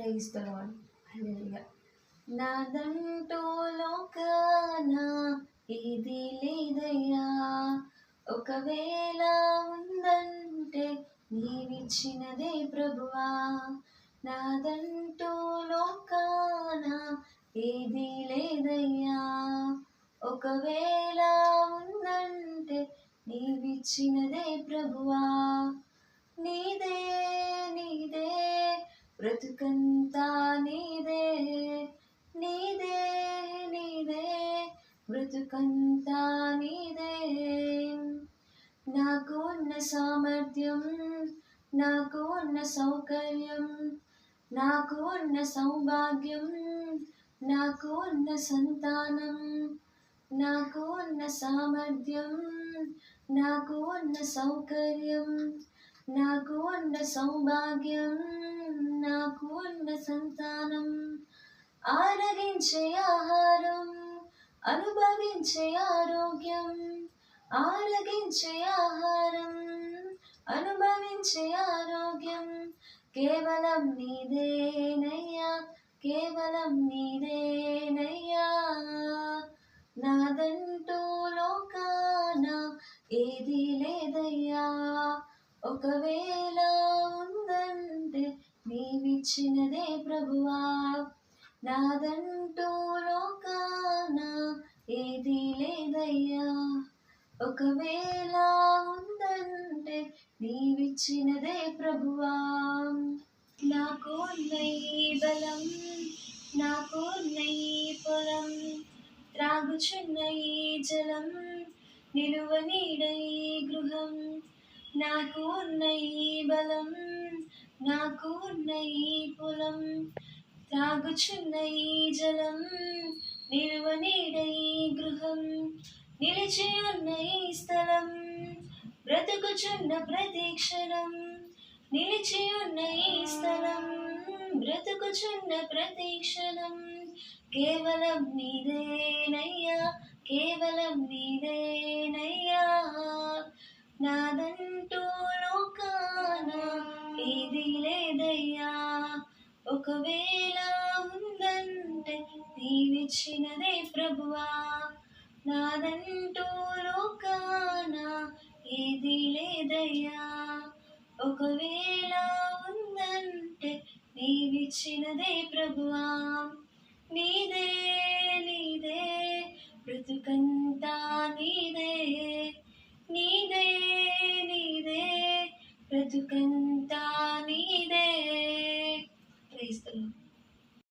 Praise the lord. Hallelujah. నాదంటూ లోకాన ఏది లేదయ్యా, ఒకవేళ ఉందంటే నీవిచ్చినదే ప్రభువా. నాదంటూ లోకాన ఏది లేదయ్యా, ఒకవేళ ఉందంటే నీవిచ్చినదే ప్రభువా. నీదే నీదే బ్రతుకంతా నీదే, నీదే నీదే బ్రతుకంతా నీదే. నాకు ఉన్న సామర్థ్యం, నాకు ఉన్న సౌకర్యం, నాకు ఉన్న సౌభాగ్యం, నాకు ఉన్న సంతానం, నాకు ఉన్న సామర్థ్యం, నాకు ఉన్న సౌకర్యం, నాకు ఉన్న సౌభాగ్యం, నాకు ఉన్న సంతానం, ఆరగించే ఆహారం, అనుభవించే ఆరోగ్యం, ఆరగించే ఆహారం, అనుభవించే ఆరోగ్యం, కేవలం నీదేనయ్యా, కేవలం నీదేనయ్యా. నాదంటూ లోకాన ఏది లేదయ్యా, ఒకవేళ ఉందంటే నీవిచ్చినదే ప్రభువా. నాదంటూ లోకాన ఏది లేదయ్యా, ఒకవేళ ఉందంటే నీవిచ్చినదే ప్రభువా. నాకు ఉన్న ఈ బలం, నాకు ఉన్న ఈ పొలం, త్రాగుచున్న ఈ జలం, నిలువ నీడ ఈ గృహం, నాకు ఉన్న ఈ బలం, నాకు ఉన్న ఈ పొలం, త్రాగుచున్న ఈ జలం, నిలువ నీడ ఈ గృహం, నిలిచి ఉన్న ఈ స్థలం, బ్రతుకుచున్న ప్రతి క్షణం, నిలిచి ఉన్న ఈ స్థలం, బ్రతుకుచున్న ప్రతి క్షణం, కేవలం నీదేనయ్యా, కేవలం నీదేనయ్యా. నాదంటూ లోకాన ఏది లేదయ్యా, ఒకవేళ ఉందంటే నీవిచ్చినదే ప్రభువా. నాదంటూ లోకాన ఏది లేదయ్యా, ఒకవేళ ఉందంటే నీవిచ్చినదే ప్రభువా. నీదే నీదే బ్రతుకంతా నీదే, నీదే నీదే బ్రతుకంతా నీదే. Praise the lord.